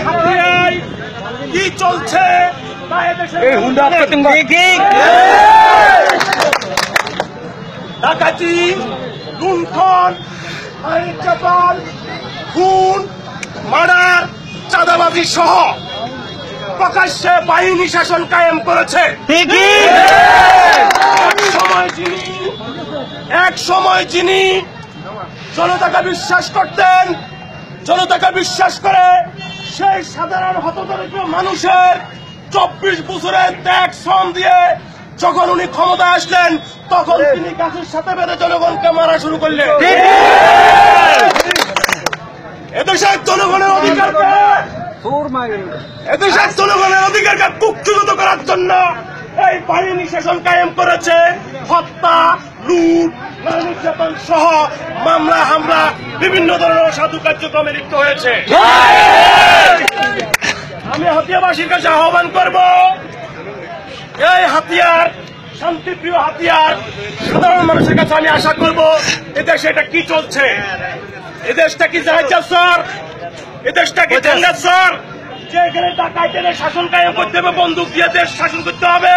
হাতিয়ায় কি চলছে ডাকাতি, লুণ্ঠন, আইন চাপাল, খুন, মার্ডার, চাঁদাবাজি সহ প্রকাশ্যে বাহিনী শাসন কায়েম করেছে। এক সময় যিনি জনতাকে বিশ্বাস করতেন, জনতাকে বিশ্বাস করে সেই সাধারণ হতদরিদ্র মানুষের 24 বছরের ত্যাগ শ্রম দিয়ে যখন উনি ক্ষমতায় আসলেন, তখন তিনি গাছের সাথে বেঁধে জনগণকে মারা শুরু করলেন। এদেশের জনগণের অধিকারকে কুক্ষিগত করার জন্য এই বাহিনী শাসন কায়েম করেছে। হত্যা, লুট, নির্যাতন সহ মামলা হামলা বিভিন্ন ধরনের অসাধু কার্যক্রমে লিপ্ত হয়েছে। আমি হাতিয়াবাসীর কাছে আহ্বান করব, এই হাতিয়ার শান্তিপ্রিয় হাতিয়ার সাধারণ মানুষের কাছে আমি আশা করব, এদেশে এটা কি চলছে? এদেশটা কি জাহাজ স্যার? এদেশটা কি জান্নাত স্যার? যে এখানে ডাকাইতে শাসন কায়েম করতে হবে, বন্দুক দিয়ে দেশ শাসন করতে হবে?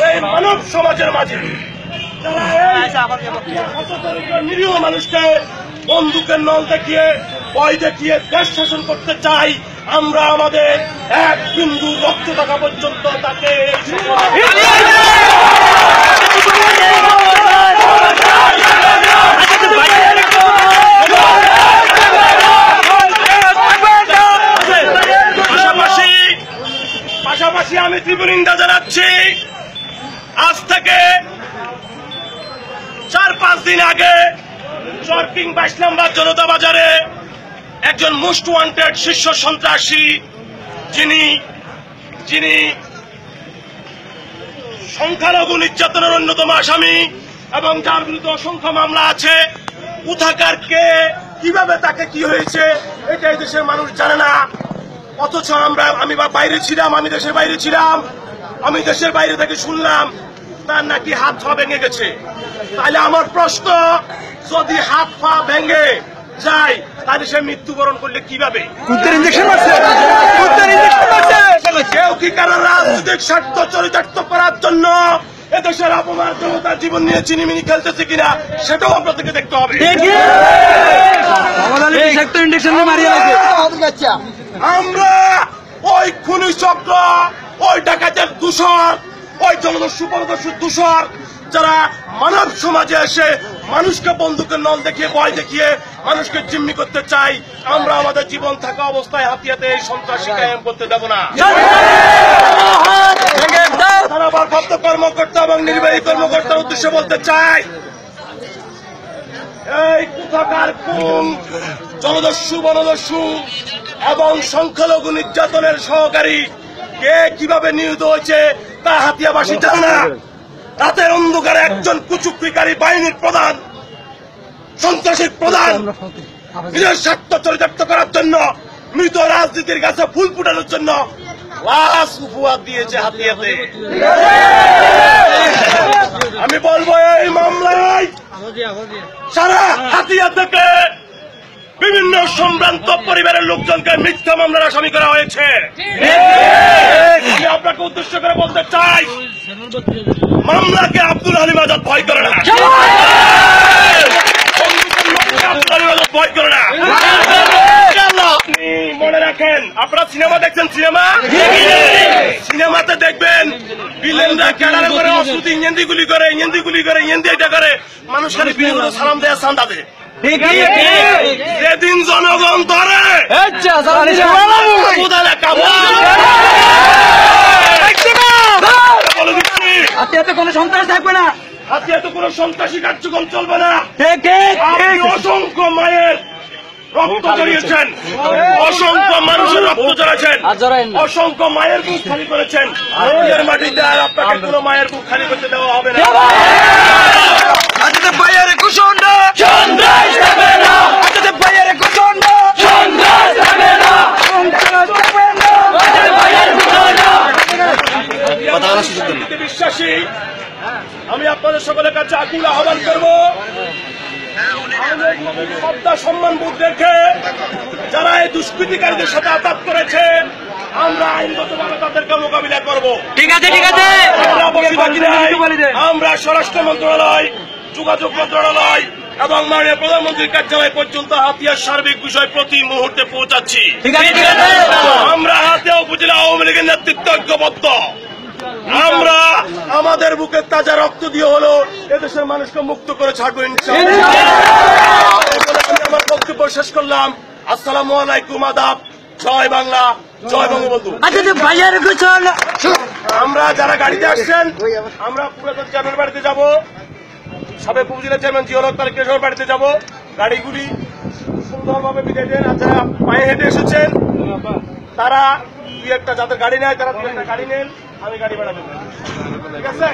এই মানব সমাজের মাঝে নিরীহ মানুষকে বন্দুকের নল দেখিয়ে, ভয় দেখিয়ে দেশ শাসন করতে চাই, আমরা আমাদের এক বিন্দু রক্ত থাকা পর্যন্ত তাকে পাশাপাশি আমি তীব্র নিন্দা জানাচ্ছি। আজ থেকে 4-5 দিন আগে চরকিং 22 নম্বর জনতা বাজারে একজন মোস্ট ওয়ান্টেড শীর্ষ সন্ত্রাসী, যিনি সংখ্যালঘু নির্যাতনের অন্যতম আসামি এবং যার বিরুদ্ধে অসংখ্য মামলা আছে, কোথাকার কে, কিভাবে তাকে কি হয়েছে এটা এই দেশের মানুষ জানে না। অথচ আমি বাইরে ছিলাম, আমি দেশের বাইরে ছিলাম, আমি দেশের বাইরে থেকে শুনলাম তার নাকি হাত পা ভেঙে গেছে। তাহলে আমার প্রশ্ন, যদি হাত পা ভেঙে যায় তাহলে সে মৃত্যুবরণ করলে কিভাবে? কেউ কি কারো রাজনৈতিক স্বার্থ চরিতার্থ করার জন্য এদেশের অপমান জনতার জীবন নিয়ে চিনিমিনি খেলতেছে কিনা সেটাও আপনাদেরকে দেখতে হবে। আমরা ওই খুনি চক্র, ওই ডাকাতের দূষর, ওই জলদস্যু পরদস্যুর দূষর যারা মানব সমাজে এসে মানুষকে বন্দুকের নল দেখিয়ে, ভয় দেখিয়ে মানুষকে জিম্মি করতে চাই, আমরা আমাদের জীবন থাকা অবস্থায় হাতিয়াতে এই সন্ত্রাসী কায়েম করতে দেব না। তারা ভারপ্রাপ্ত কর্মকর্তা এবং নির্বাহী কর্মকর্তার উদ্দেশ্যে বলতে চাই, এই কোথাকার কোন জলদস্যু, বনদস্যু এবং সংখ্যালঘু নির্যাতনের সহকারী কে কিভাবে নিহত হয়েছে তা হাতিয়াবাসী জানে না। রাতের অন্ধকারে একজন কুচুক্রিকারী বাহিনীর প্রধান, সন্ত্রাসীর প্রধান, নিজের স্বার্থ চরিতার্থ করার জন্য, মৃত রাজনীতির কাছে ফুল ফুটানোর জন্য লাশ উপহার দিয়েছে হাতিয়াতে। আমি বলবো এই মামলায় সারা হাতিয়া থেকে বিভিন্ন সম্ভ্রান্ত পরিবারের লোকজনকে মিথ্যা মামলার আসামি করা হয়েছে। আমি আপনাকে উদ্দেশ্য করে বলতে চাই, মামলাকে আব্দুল হালিম আজাদ ভয় করে না, আব্দুল হালিম আজাদ ভয় করে না। আপনি মনে রাখেন, আপনারা সিনেমা দেখছেন, সিনেমাতে দেখবেন ভিলেনরা ক্যাডারে করে অস্ত্র ইঞ্জেন্দি গুলি করে, ইঞ্জেন্দি গুলি করে, ইঞ্জেন্দি এটা করে, মানুষ খালি বিনা সালাম দেয়, চান্দা দেয়। যেদিন জনগণ ধরে হাতিয়াতে কোনো সন্ত্রাস থাকবে না, হাতিয়াতে কোনো সন্ত্রাসী কার্যক্রম চলবে না। আপনি অসংখ্য মায়ের রক্ত জড়িয়েছেন, অসংখ্য মানুষের রক্ত জড়াচ্ছেন, অসংখ্য মায়ের বুক খালি করেছেন। হাতিয়ার মাটিতে আর আপনাকে কোনো মায়ের বুক খালি করতে দেওয়া হবে না। বিশ্বাসী আমি আপনাদের সকলের কাছে আকুল আহ্বান করবো, মর্যাদা সম্মান বোধ রেখে যারা এই দুষ্কৃতিকারীদের সাথে আঘাত করেছে আমরা আইনগতভাবে তাদেরকে মোকাবিলা করব। ঠিক আছে ঠিক আছে আমরা বসে থাকি নাই। আমরা স্বরাষ্ট্র মন্ত্রণালয়, যোগাযোগ মন্ত্রণালয় এবং মাননীয় প্রধানমন্ত্রীর কার্যালয় পর্যন্ত হাতিয়ার সার্বিক বিষয় প্রতি মুহূর্তে পৌঁছাচ্ছি। ঠিক আছে ঠিক আছে আমরা হাতিয়া উপজেলা আওয়ামী লীগের নেতৃত্ব ঐক্যবদ্ধ। আমরা আমাদের বুকের তাজা রক্ত দিয়ে হলো এদেশের মানুষকে মুক্ত করে ছাড়বো ইনশাআল্লাহ। এই বলে আমি আমার বক্তব্য শেষ করলাম। আসসালামু আলাইকুম, আদাব, জয় বাংলা, জয় বঙ্গবন্ধু। আচ্ছা ভাইয়ার গোছল আমরা যারা গাড়িতে আসছেন আমরা পুরাতন চেয়ারম্যান বাড়িতে যাব, সাবেক উপজেলা চেয়ারম্যান জিয়াউল হক তারেক কেশর বাড়িতে যাব। গাড়িগুলি সুন্দরভাবে বিদায় দেন। আর যারা পায়ে হেঁটে এসেছেন তারা দুই একটা, যাদের গাড়ি নেয় তারা দুই একটা গাড়ি নেন, আমি গাড়ি ভাড়া দেবো। ঠিক আছে?